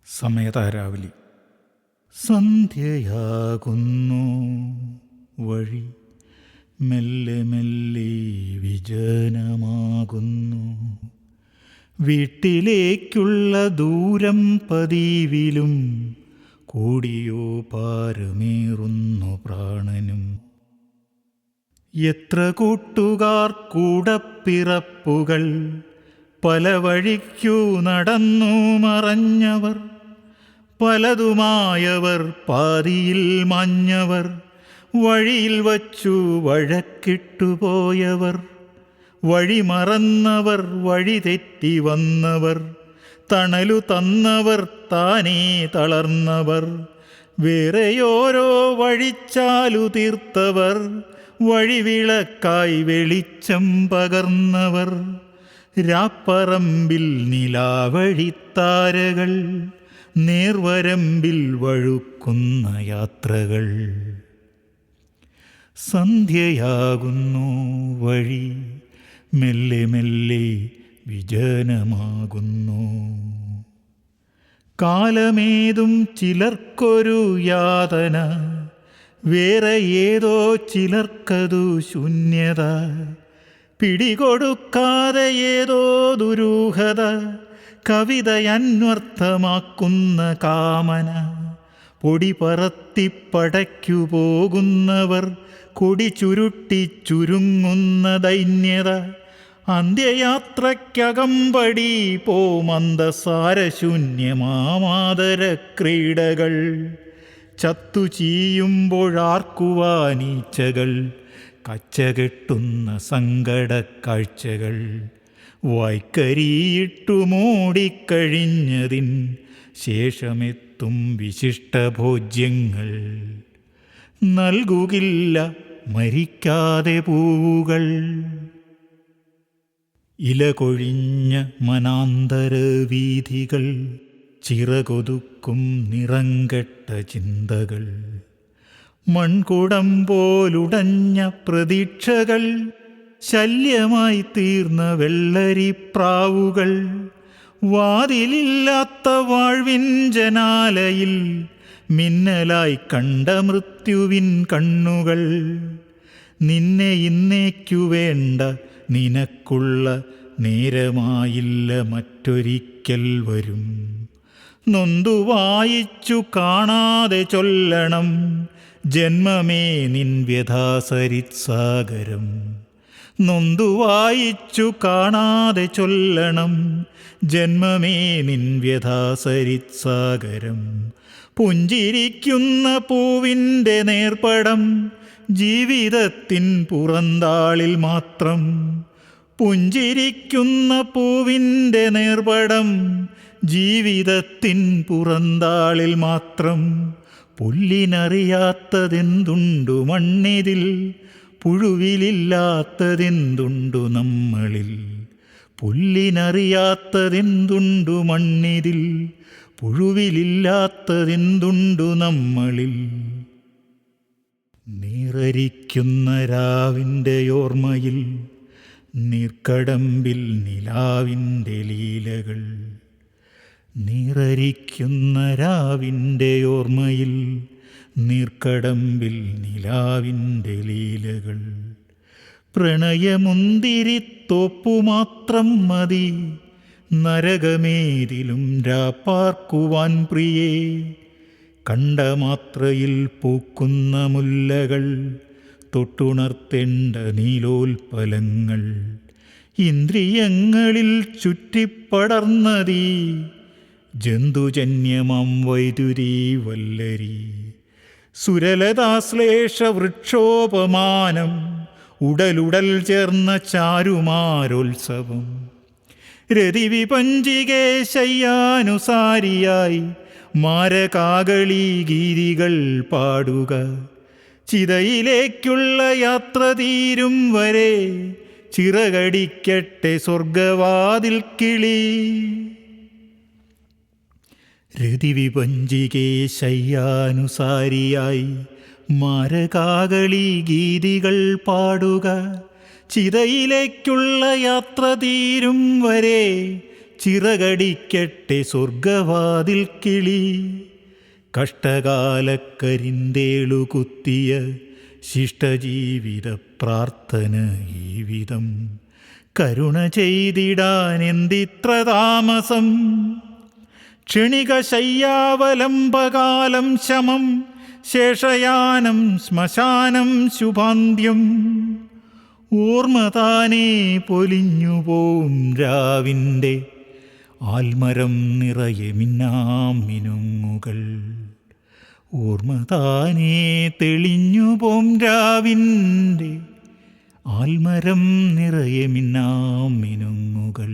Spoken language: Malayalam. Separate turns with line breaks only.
സമയതാരാവലി. സന്ധ്യയാകുന്നു, വഴി മെല്ലെ മെല്ലെ വിജനമാകുന്നു. വീട്ടിലേക്കുള്ള ദൂരം പതിവിലും കൂടിയോ പാരമേറുന്നു പ്രാണനും. എത്ര കൂട്ടുകാർ കൂടപ്പിറപ്പുകൾ, പല വഴിക്കു നടന്നു മറഞ്ഞവർ, പലതുമായവർ പാതിയിൽ മാഞ്ഞവർ, വഴിയിൽ വച്ചു വഴക്കിട്ടുപോയവർ, വഴി മറന്നവർ, വഴി തെറ്റി വന്നവർ, തണലു തന്നവർ, താനേ തളർന്നവർ, വേറെയോരോ വഴിച്ചാലു തീർത്തവർ, വഴിവിളക്കായി വെളിച്ചം പകർന്നവർ, രാപ്പറമ്പിൽ നിലാവഴിത്താരകൾ, നേർവരമ്പിൽ വഴുക്കുന്ന യാത്രകൾ. സന്ധ്യയാകുന്നു, വഴി മെല്ലെ മെല്ലെ വിജനമാകുന്നു. കാലമേതും ചിലർക്കൊരു യാതന, വേറെ ഏതോ ചിലർക്കതു ശൂന്യത. പിടികൊടുക്കാതെ ഏതോ ദുരൂഹത, കവിതയന്വർത്ഥമാക്കുന്ന കാമന. പൊടി പറത്തിപ്പടയ്ക്കു പോകുന്നവർ, കൊടി ചുരുട്ടി ചുരുങ്ങുന്ന ദൈന്യത. അന്ത്യയാത്രയ്ക്കകമ്പടി പോമന്ദസാരശൂന്യമാമാതര ക്രീഡകൾ. ചത്തു ചീയുമ്പോഴാർക്കുവാനീച്ചകൾ, കച്ചകെട്ടുന്ന സങ്കടക്കാഴ്ചകൾ. വായ്ക്കരിയിട്ടു മൂടിക്കഴിഞ്ഞതിൻ ശേഷമെത്തും വിശിഷ്ടഭോജ്യങ്ങൾ. നൽകുകില്ല മരിക്കാതെ പൂവുകൾ. ഇലകൊഴിഞ്ഞ മനാന്തര വീഥികൾ, ചിറകൊതുക്കും നിറങ്കെട്ട ചിന്തകൾ. മൺകുടം പോലുടഞ്ഞ പ്രതീക്ഷകൾ, ശല്യമായി തീർന്ന വെള്ളരിപ്രാവുകൾ. വാതിലില്ലാത്ത വാഴ്വിൻ ജനാലയിൽ മിന്നലായി കണ്ട മൃത്യുവിൻ കണ്ണുകൾ. നിന്നെ ഇന്നേക്കു വേണ്ട നിനക്കുള്ള നേരമായില്ല, മറ്റൊരിക്കൽ വരും. നൊന്തു വായിച്ചു കാണാതെ ചൊല്ലണം, ജന്മമേ നിൻ വ്യഥാസരിത്സാഗരം. നൊന്തു വായിച്ചു കാണാതെ ചൊല്ലണം, ജന്മമേ നിൻ വ്യഥാസരിത്സാഗരം. പുഞ്ചിരിക്കുന്ന പൂവിൻ്റെ നേർപ്പടം, ജീവിതത്തിൻ പുറന്താളിൽ മാത്രം. പുഞ്ചിരിക്കുന്ന പൂവിൻ്റെ നേർപ്പടം, ജീവിതത്തിൻ പുറന്താളിൽ മാത്രം. പുല്ലിനറിയാത്തതെന്തുണ്ടു മണ്ണിതിൽ, പുഴുവിലില്ലാത്തതെന്തുണ്ടു നമ്മളിൽ. പുല്ലിനറിയാത്തതെന്തുണ്ടു മണ്ണിതിൽ, പുഴുവിലില്ലാത്തതെന്തുണ്ടു നമ്മളിൽ. നീറരിക്കുന്ന രാവിൻ്റെ ഓർമ്മയിൽ, നീർക്കടമ്പിൽ നിലാവിൻ്റെ ലീലകൾ. നീറരിക്കുന്ന രാവിൻ്റെ ഓർമ്മയിൽ, നീർക്കടമ്പിൽ നിലാവിൻ്റെ ലീലകൾ. പ്രണയമുന്തിരിത്തോപ്പു മാത്രം മതി, നരകമേതിലും രാപ്പാർക്കുവാൻ പ്രിയേ. കണ്ട മാത്രയിൽ പൂക്കുന്ന മുല്ലകൾ, തൊട്ടുണർത്തേണ്ട നീലോൽപ്പലങ്ങൾ. ഇന്ദ്രിയങ്ങളിൽ ചുറ്റിപ്പടർന്നതീ ജന്തുജന്യമം വൈദ്യുതി വല്ലരി. സുരലതാശ്ലേഷ വൃക്ഷോപമാനം, ഉടലുടൽ ചേർന്ന ചാരുമാരോത്സവം. രതിവിപഞ്ചികേ ശയ്യാനുസാരിയായി, മാരകാകളി ഗീതികൾ പാടുക. ചിതയിലേക്കുള്ള യാത്ര തീരും വരെ, ചിറകടിക്കട്ടെ സ്വർഗവാതിൽ കിളി. രതിവിപഞ്ചികേ ശയ്യാനുസാരിയായി, മാരകാകളി ഗീതികൾ പാടുക. ചിതയിലേക്കുള്ള യാത്ര തീരും വരെ, ചിറകടിക്കട്ടെ സ്വർഗവാതിൽ കിളി. കഷ്ടകാലക്കരിന്തേളു കുത്തിയ ശിഷ്ടജീവിത പ്രാർത്ഥന ഈ വിധം. കരുണ ചെയ്തിടാൻ എന്തിത്ര താമസം. ക്ഷണിക ശയ്യാവലംബകാലം ശമം, ശേഷയാനം ശ്മശാനം ശുഭാന്ത്യം. ഓർമ്മതാനേ പൊലിഞ്ഞുപോവും രാവിൻ്റെ ആൽമരം നിറയെ മിന്നാമിനുങ്ങുകൾ. ഓർമ്മതാനേ തെളിഞ്ഞുപോം രാവിൻ്റെ ആൽമരം നിറയെ മിന്നാമിനുങ്ങുകൾ.